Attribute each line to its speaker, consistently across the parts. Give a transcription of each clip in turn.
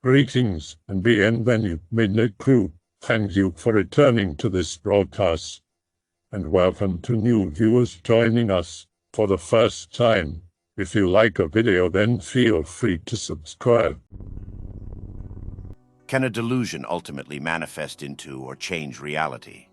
Speaker 1: Greetings and bienvenue, Midnight Crew. Thank you for returning to this broadcast, and welcome to new viewers joining us for the first time. If you like a video, then feel free to subscribe.
Speaker 2: Can a delusion ultimately manifest into or change reality?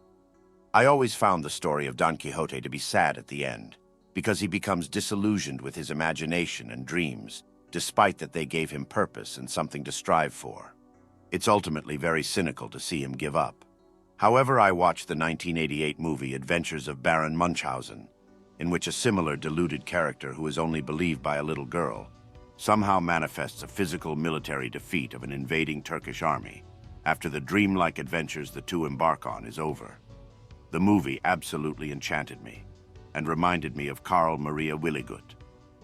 Speaker 2: I always found the story of Don Quixote to be sad at the end, because he becomes disillusioned with his imagination and dreams, despite that they gave him purpose and something to strive for. It's ultimately very cynical to see him give up. However, I watched the 1988 movie Adventures of Baron Munchausen, in which a similar deluded character who is only believed by a little girl somehow manifests a physical military defeat of an invading Turkish army after the dreamlike adventures the two embark on is over. The movie absolutely enchanted me and reminded me of Karl Maria Willigut,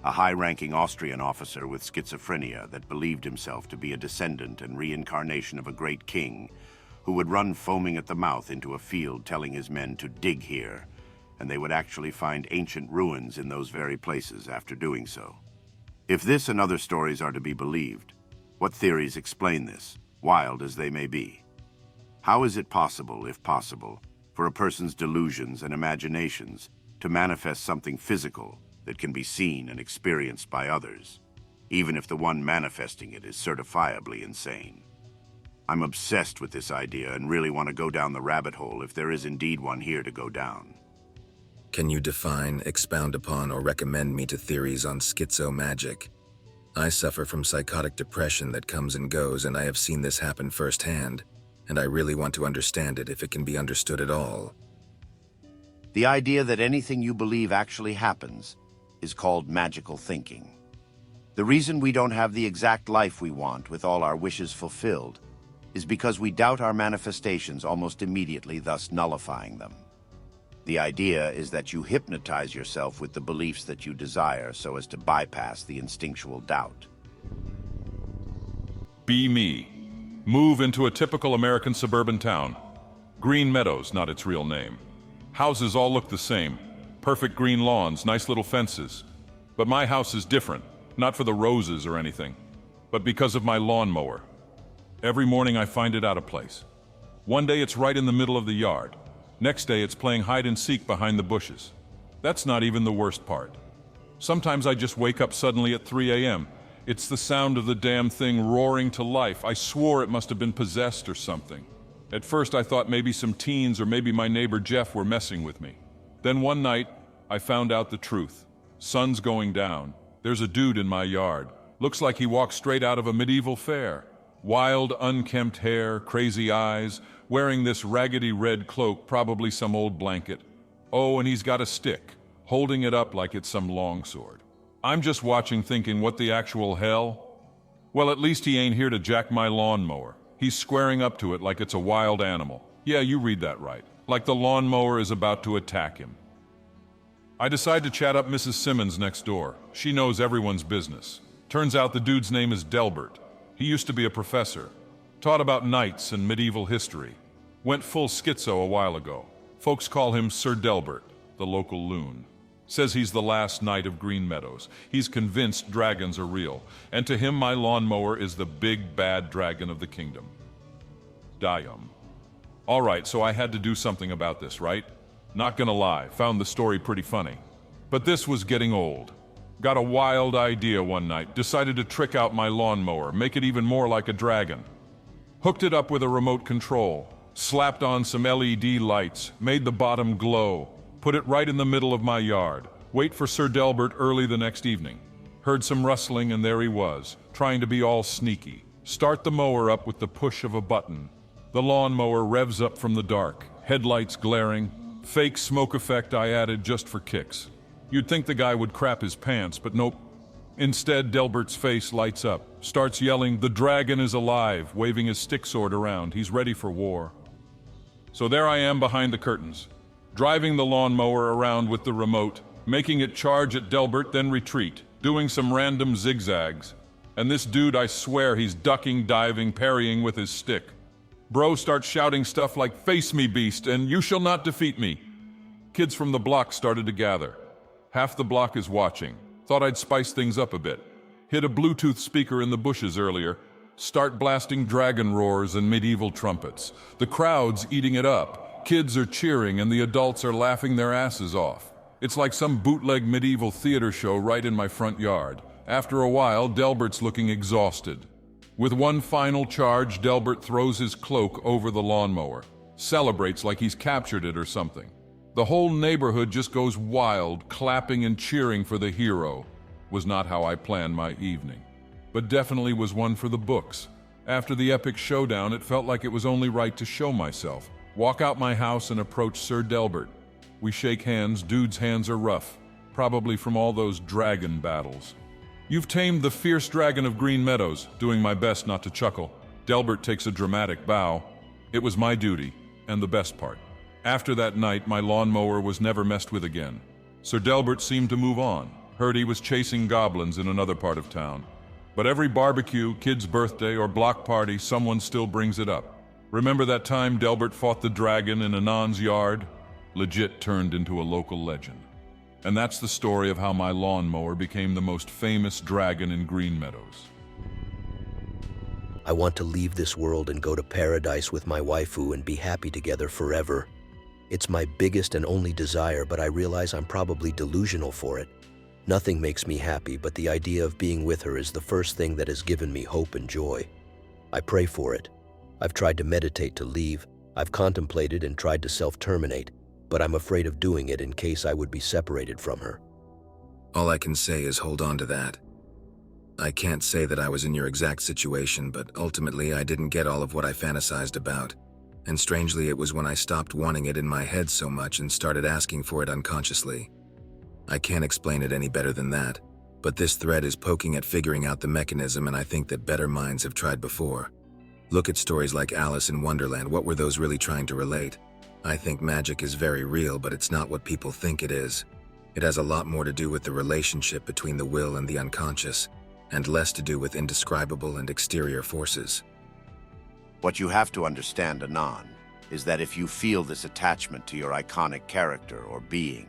Speaker 2: a high-ranking Austrian officer with schizophrenia that believed himself to be a descendant and reincarnation of a great king who would run foaming at the mouth into a field telling his men to dig here, and they would actually find ancient ruins in those very places after doing so. If this and other stories are to be believed, what theories explain this, wild as they may be? How is it possible, if possible, for a person's delusions and imaginations to manifest something physical that can be seen and experienced by others, even if the one manifesting it is certifiably insane? I'm obsessed with this idea and really want to go down the rabbit hole if there is indeed one here to go down.
Speaker 3: Can you define, expound upon, or recommend me to theories on schizo-magic? I suffer from psychotic depression that comes and goes, and I have seen this happen firsthand, and I really want to understand it if it can be understood at all.
Speaker 2: The idea that anything you believe actually happens is called magical thinking. The reason we don't have the exact life we want with all our wishes fulfilled is because we doubt our manifestations almost immediately, thus nullifying them. The idea is that you hypnotize yourself with the beliefs that you desire so as to bypass the instinctual doubt.
Speaker 4: Be me. Move into a typical American suburban town. Green Meadows, not its real name. Houses all look the same. Perfect green lawns, nice little fences. But my house is different, not for the roses or anything, but because of my lawnmower. Every morning I find it out of place. One day it's right in the middle of the yard. Next day it's playing hide and seek behind the bushes. That's not even the worst part. Sometimes I just wake up suddenly at 3 a.m. It's the sound of the damn thing roaring to life. I swore it must have been possessed or something. At first I thought maybe some teens or maybe my neighbor Jeff were messing with me. Then one night, I found out the truth. Sun's going down. There's a dude in my yard. Looks like he walked straight out of a medieval fair. Wild, unkempt hair, crazy eyes, wearing this raggedy red cloak, probably some old blanket. Oh, and he's got a stick, holding it up like it's some longsword. I'm just watching thinking, what the actual hell? Well, at least he ain't here to jack my lawnmower. He's squaring up to it like it's a wild animal. Yeah, you read that right. Like the lawnmower is about to attack him. I decide to chat up Mrs. Simmons next door. She knows everyone's business. Turns out the dude's name is Delbert. He used to be a professor. Taught about knights and medieval history. Went full schizo a while ago. Folks call him Sir Delbert, the local loon. Says he's the last knight of Green Meadows. He's convinced dragons are real. And to him, my lawnmower is the big bad dragon of the kingdom. Dium. All right, so I had to do something about this, right? Not gonna lie, found the story pretty funny. But this was getting old. Got a wild idea one night, decided to trick out my lawnmower, make it even more like a dragon. Hooked it up with a remote control, slapped on some LED lights, made the bottom glow, put it right in the middle of my yard, wait for Sir Delbert early the next evening. Heard some rustling and there he was, trying to be all sneaky. Start the mower up with the push of a button. The lawnmower revs up from the dark, headlights glaring, fake smoke effect I added just for kicks. You'd think the guy would crap his pants, but nope. Instead, Delbert's face lights up, starts yelling, "The dragon is alive," waving his stick sword around. He's ready for war. So there I am behind the curtains, driving the lawnmower around with the remote, making it charge at Delbert, then retreat, doing some random zigzags. And this dude, I swear, he's ducking, diving, parrying with his stick. Bro starts shouting stuff like, "Face me, beast, and you shall not defeat me." Kids from the block started to gather. Half the block is watching. Thought I'd spice things up a bit. Hit a Bluetooth speaker in the bushes earlier. Start blasting dragon roars and medieval trumpets. The crowd's eating it up. Kids are cheering and the adults are laughing their asses off. It's like some bootleg medieval theater show right in my front yard. After a while, Delbert's looking exhausted. With one final charge, Delbert throws his cloak over the lawnmower, celebrates like he's captured it or something. The whole neighborhood just goes wild, clapping and cheering for the hero. Was not how I planned my evening, but definitely was one for the books. After the epic showdown, it felt like it was only right to show myself. Walk out my house and approach Sir Delbert. We shake hands. Dude's hands are rough, probably from all those dragon battles. You've tamed the fierce dragon of Green Meadows, doing my best not to chuckle. Delbert takes a dramatic bow. It was my duty, and the best part. After that night, my lawnmower was never messed with again. Sir Delbert seemed to move on. Heard he was chasing goblins in another part of town. But every barbecue, kid's birthday, or block party, someone still brings it up. Remember that time Delbert fought the dragon in Anon's yard? Legit turned into a local legend. And that's the story of how my lawnmower became the most famous dragon in Green Meadows.
Speaker 5: I want to leave this world and go to paradise with my waifu and be happy together forever. It's my biggest and only desire, but I realize I'm probably delusional for it. Nothing makes me happy, but the idea of being with her is the first thing that has given me hope and joy. I pray for it. I've tried to meditate to leave. I've contemplated and tried to self-terminate, but I'm afraid of doing it in case I would be separated from her.
Speaker 3: All I can say is hold on to that. I can't say that I was in your exact situation, but ultimately I didn't get all of what I fantasized about. And strangely, it was when I stopped wanting it in my head so much and started asking for it unconsciously. I can't explain it any better than that, but this thread is poking at figuring out the mechanism, and I think that better minds have tried before. Look at stories like Alice in Wonderland. What were those really trying to relate? I think magic is very real, but it's not what people think it is. It has a lot more to do with the relationship between the will and the unconscious, and less to do with indescribable and exterior forces.
Speaker 2: What you have to understand, Anon, is that if you feel this attachment to your iconic character or being,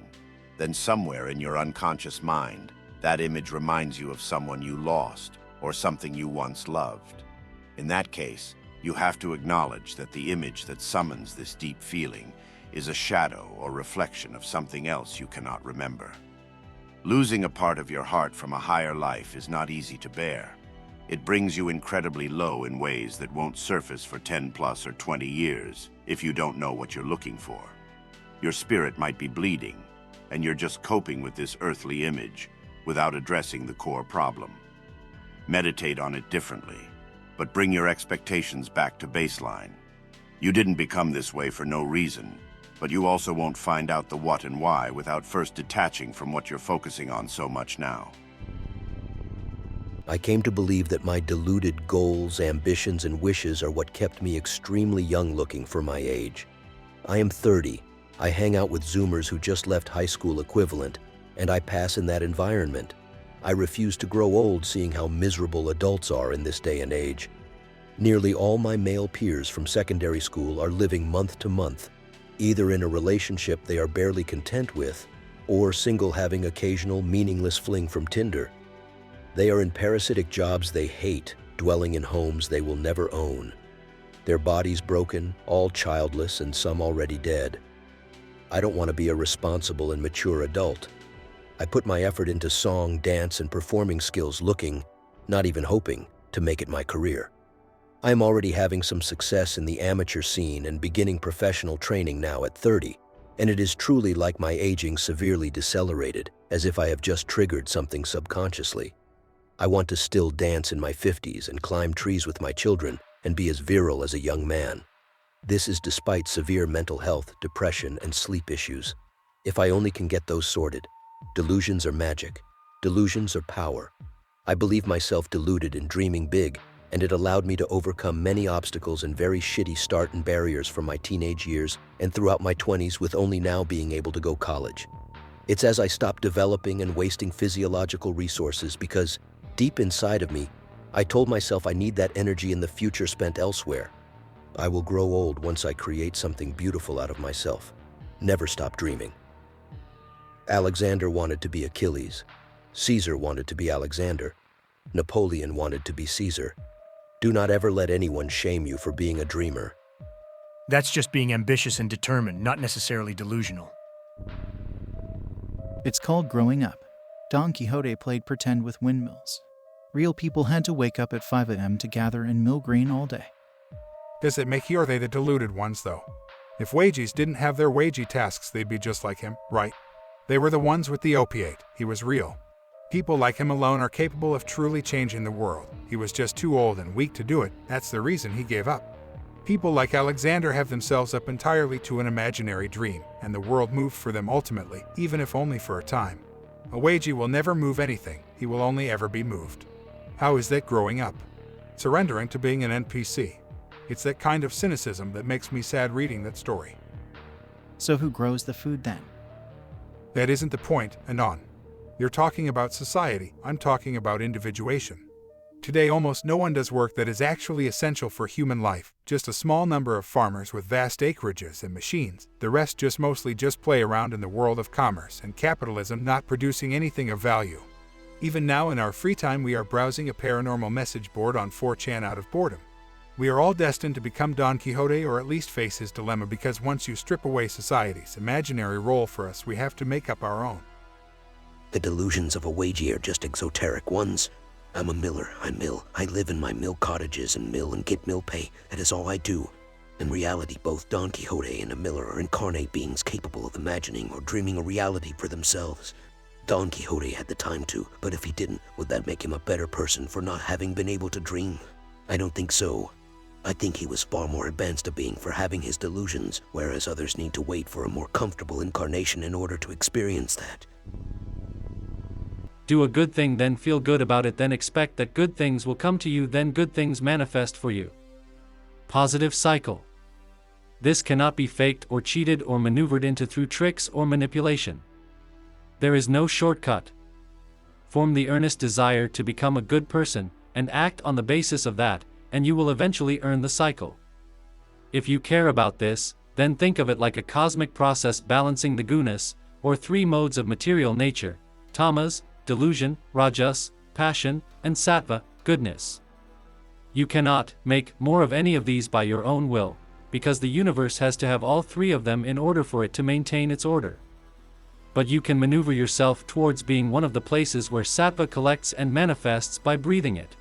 Speaker 2: then somewhere in your unconscious mind, that image reminds you of someone you lost or something you once loved. In that case, you have to acknowledge that the image that summons this deep feeling is a shadow or reflection of something else you cannot remember. Losing a part of your heart from a higher life is not easy to bear. It brings you incredibly low in ways that won't surface for 10 plus or 20 years if you don't know what you're looking for. Your spirit might be bleeding, and you're just coping with this earthly image without addressing the core problem. Meditate on it differently, but bring your expectations back to baseline. You didn't become this way for no reason, but you also won't find out the what and why without first detaching from what you're focusing on so much now.
Speaker 5: I came to believe that my deluded goals, ambitions, and wishes are what kept me extremely young-looking for my age. I am 30. I hang out with Zoomers who just left high school equivalent, and I pass in that environment. I refuse to grow old seeing how miserable adults are in this day and age. Nearly all my male peers from secondary school are living month to month, either in a relationship they are barely content with, or single having occasional meaningless fling from Tinder. They are in parasitic jobs they hate, dwelling in homes they will never own. Their bodies broken, all childless, and some already dead. I don't want to be a responsible and mature adult. I put my effort into song, dance, and performing skills looking, not even hoping, to make it my career. I am already having some success in the amateur scene and beginning professional training now at 30, and it is truly like my aging severely decelerated, as if I have just triggered something subconsciously. I want to still dance in my 50s and climb trees with my children and be as virile as a young man. This is despite severe mental health, depression, and sleep issues. If I only can get those sorted. Delusions are magic. Delusions are power. I believe myself deluded and dreaming big, and it allowed me to overcome many obstacles and very shitty start and barriers from my teenage years and throughout my 20s, with only now being able to go college. It's as I stopped developing and wasting physiological resources because, deep inside of me, I told myself I need that energy in the future spent elsewhere. I will grow old once I create something beautiful out of myself. Never stop dreaming. Alexander wanted to be Achilles. Caesar wanted to be Alexander. Napoleon wanted to be Caesar. Do not ever let anyone shame you for being a dreamer.
Speaker 6: That's just being ambitious and determined, not necessarily delusional.
Speaker 7: It's called growing up. Don Quixote played pretend with windmills. Real people had to wake up at 5 a.m. to gather and mill grain all day.
Speaker 8: Does it make you or they the deluded ones, though? If Wages didn't have their wagey tasks, they'd be just like him, right? They were the ones with the opiate. He was real. People like him alone are capable of truly changing the world. He was just too old and weak to do it. That's the reason he gave up. People like Alexander have themselves up entirely to an imaginary dream, and the world moved for them ultimately, even if only for a time. A wagey will never move anything. He will only ever be moved. How is that growing up? Surrendering to being an NPC. It's that kind of cynicism that makes me sad reading that story.
Speaker 7: So who grows the food then?
Speaker 8: That isn't the point, Anon. You're talking about society, I'm talking about individuation. Today almost no one does work that is actually essential for human life, just a small number of farmers with vast acreages and machines. The rest just mostly play around in the world of commerce and capitalism, not producing anything of value. Even now in our free time we are browsing a paranormal message board on 4chan out of boredom. We are all destined to become Don Quixote or at least face his dilemma, because once you strip away society's imaginary role for us, we have to make up our own.
Speaker 5: The delusions of a wagey are just exoteric ones. I'm a miller, I mill. I live in my mill cottages and mill and get mill pay. That is all I do. In reality, both Don Quixote and a miller are incarnate beings capable of imagining or dreaming a reality for themselves. Don Quixote had the time to, but if he didn't, would that make him a better person for not having been able to dream? I don't think so. I think he was far more advanced a being for having his delusions, whereas others need to wait for a more comfortable incarnation in order to experience that.
Speaker 9: Do a good thing, then feel good about it, then expect that good things will come to you, then good things manifest for you. Positive cycle. This cannot be faked or cheated or maneuvered into through tricks or manipulation. There is no shortcut. Form the earnest desire to become a good person, and act on the basis of that, and you will eventually earn the cycle. If you care about this, then think of it like a cosmic process balancing the gunas, or three modes of material nature: tamas, delusion, rajas, passion, and sattva, goodness. You cannot make more of any of these by your own will, because the universe has to have all three of them in order for it to maintain its order. But you can maneuver yourself towards being one of the places where sattva collects and manifests by breathing it.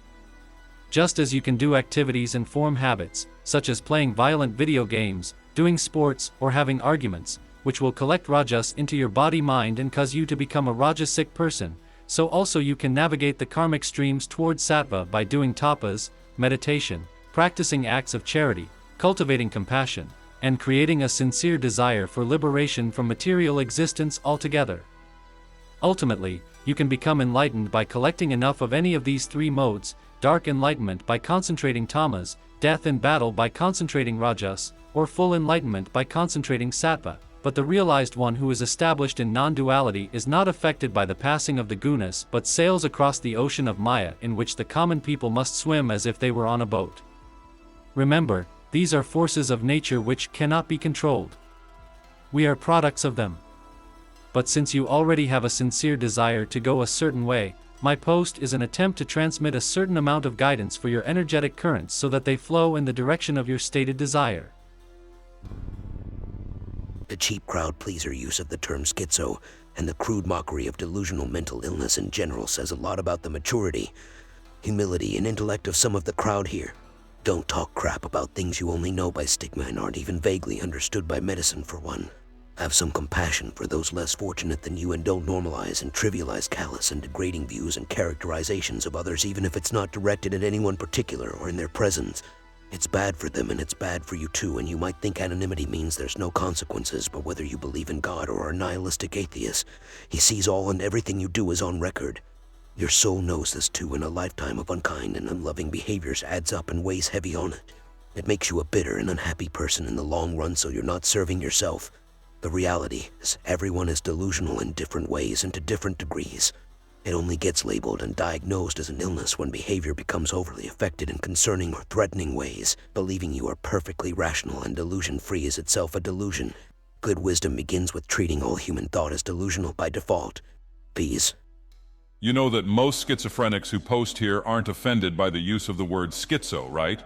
Speaker 9: Just as you can do activities and form habits, such as playing violent video games, doing sports, or having arguments, which will collect rajas into your body mind and cause you to become a rajasic person, so also you can navigate the karmic streams towards sattva by doing tapas, meditation, practicing acts of charity, cultivating compassion, and creating a sincere desire for liberation from material existence altogether. Ultimately, you can become enlightened by collecting enough of any of these three modes: dark enlightenment by concentrating tamas, death in battle by concentrating rajas, or full enlightenment by concentrating sattva. But the realized one who is established in non-duality is not affected by the passing of the gunas, but sails across the ocean of Maya, in which the common people must swim as if they were on a boat. Remember, these are forces of nature which cannot be controlled. We are products of them. But since you already have a sincere desire to go a certain way, my post is an attempt to transmit a certain amount of guidance for your energetic currents so that they flow in the direction of your stated desire.
Speaker 5: The cheap crowd-pleaser use of the term schizo and the crude mockery of delusional mental illness in general says a lot about the maturity, humility, and intellect of some of the crowd here. Don't talk crap about things you only know by stigma and aren't even vaguely understood by medicine, for one. Have some compassion for those less fortunate than you, and don't normalize and trivialize callous and degrading views and characterizations of others, even if it's not directed at anyone particular or in their presence. It's bad for them and it's bad for you too, and you might think anonymity means there's no consequences, but whether you believe in God or are a nihilistic atheist, He sees all and everything you do is on record. Your soul knows this too, and a lifetime of unkind and unloving behaviors adds up and weighs heavy on it. It makes you a bitter and unhappy person in the long run, so you're not serving yourself. The reality is everyone is delusional in different ways and to different degrees. It only gets labeled and diagnosed as an illness when behavior becomes overly affected in concerning or threatening ways. Believing you are perfectly rational and delusion-free is itself a delusion. Good wisdom begins with treating all human thought as delusional by default. Peace.
Speaker 4: You know that most schizophrenics who post here aren't offended by the use of the word schizo, right?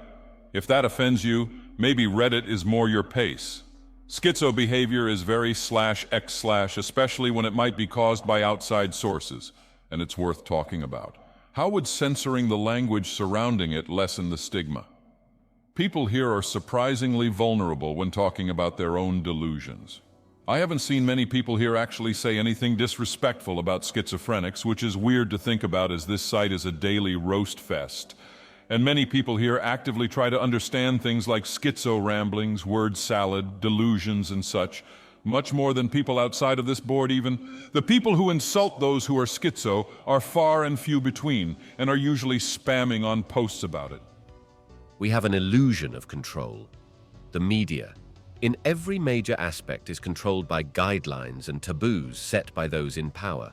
Speaker 4: If that offends you, maybe Reddit is more your pace. Schizo behavior is very /x/, especially when it might be caused by outside sources, and it's worth talking about. How would censoring the language surrounding it lessen the stigma? People here are surprisingly vulnerable when talking about their own delusions. I haven't seen many people here actually say anything disrespectful about schizophrenics, which is weird to think about as this site is a daily roast fest. And many people here actively try to understand things like schizo ramblings, word salad, delusions, and such, much more than people outside of this board even. The people who insult those who are schizo are far and few between, and are usually spamming on posts about it.
Speaker 10: We have an illusion of control. The media, in every major aspect, is controlled by guidelines and taboos set by those in power.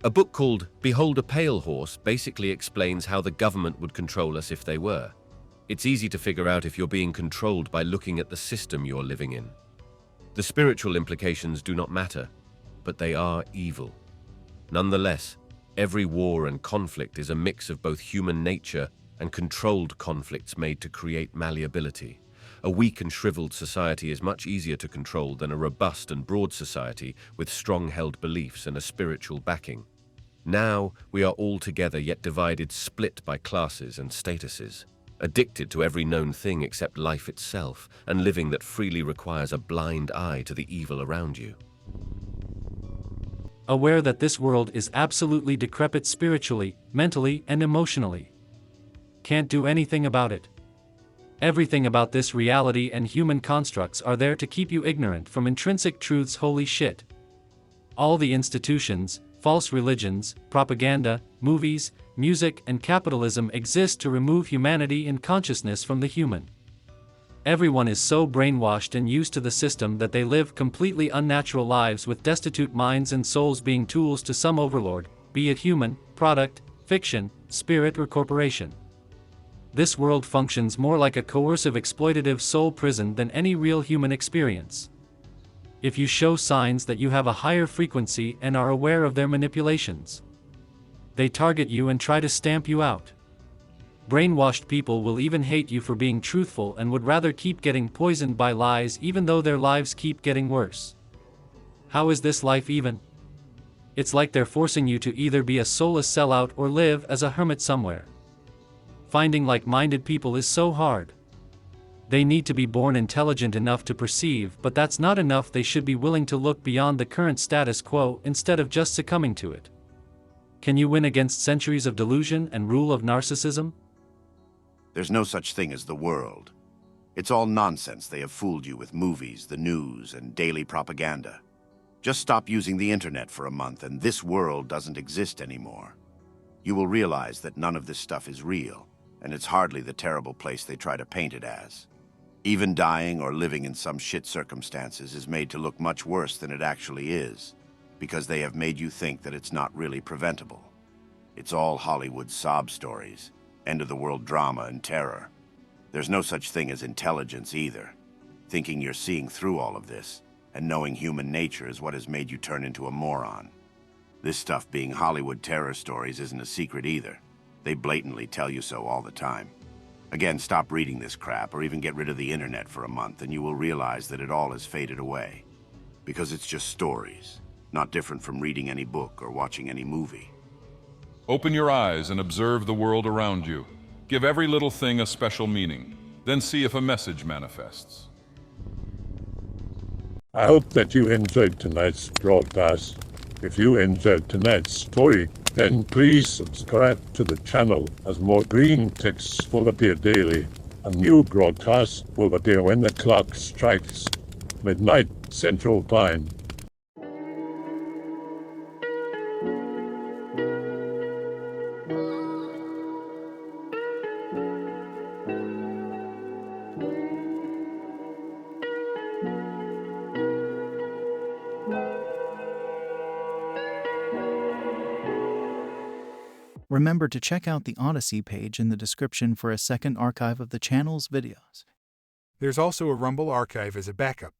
Speaker 10: A book called Behold a Pale Horse basically explains how the government would control us if they were. It's easy to figure out if you're being controlled by looking at the system you're living in. The spiritual implications do not matter, but they are evil. Nonetheless, every war and conflict is a mix of both human nature and controlled conflicts made to create malleability. A weak and shriveled society is much easier to control than a robust and broad society with strong-held beliefs and a spiritual backing. Now, we are all together yet divided, split by classes and statuses, addicted to every known thing except life itself, and living that freely requires a blind eye to the evil around you.
Speaker 9: Aware that this world is absolutely decrepit spiritually, mentally, and emotionally. Can't do anything about it. Everything about this reality and human constructs are there to keep you ignorant from intrinsic truths. Holy shit. All the institutions, false religions, propaganda, movies, music, and capitalism exist to remove humanity and consciousness from the human. Everyone is so brainwashed and used to the system that they live completely unnatural lives with destitute minds and souls being tools to some overlord, be it human, product, fiction, spirit, or corporation. This world functions more like a coercive exploitative soul prison than any real human experience. If you show signs that you have a higher frequency and are aware of their manipulations, they target you and try to stamp you out. Brainwashed people will even hate you for being truthful and would rather keep getting poisoned by lies even though their lives keep getting worse. How is this life even? It's like they're forcing you to either be a soulless sellout or live as a hermit somewhere. Finding like-minded people is so hard. They need to be born intelligent enough to perceive, but that's not enough. They should be willing to look beyond the current status quo instead of just succumbing to it. Can you win against centuries of delusion and rule of narcissism?
Speaker 2: There's no such thing as the world. It's all nonsense they have fooled you with movies, the news, and daily propaganda. Just stop using the internet for a month and this world doesn't exist anymore. You will realize that none of this stuff is real, and it's hardly the terrible place they try to paint it as. Even dying or living in some shit circumstances is made to look much worse than it actually is, because they have made you think that it's not really preventable. It's all Hollywood sob stories, end-of-the-world drama and terror. There's no such thing as intelligence either. Thinking you're seeing through all of this, and knowing human nature is what has made you turn into a moron. This stuff being Hollywood terror stories isn't a secret either. They blatantly tell you so all the time. Again, stop reading this crap or even get rid of the internet for a month and you will realize that it all has faded away. Because it's just stories, not different from reading any book or watching any movie.
Speaker 4: Open your eyes and observe the world around you. Give every little thing a special meaning. Then see if a message manifests.
Speaker 1: I hope that you enjoyed tonight's broadcast. If you enjoyed tonight's story, then please subscribe to the channel as more green texts will appear daily. A new broadcast will appear when the clock strikes midnight Central Time.
Speaker 7: Remember to check out the Odyssey page in the description for a second archive of the channel's videos.
Speaker 8: There's also a Rumble archive as a backup.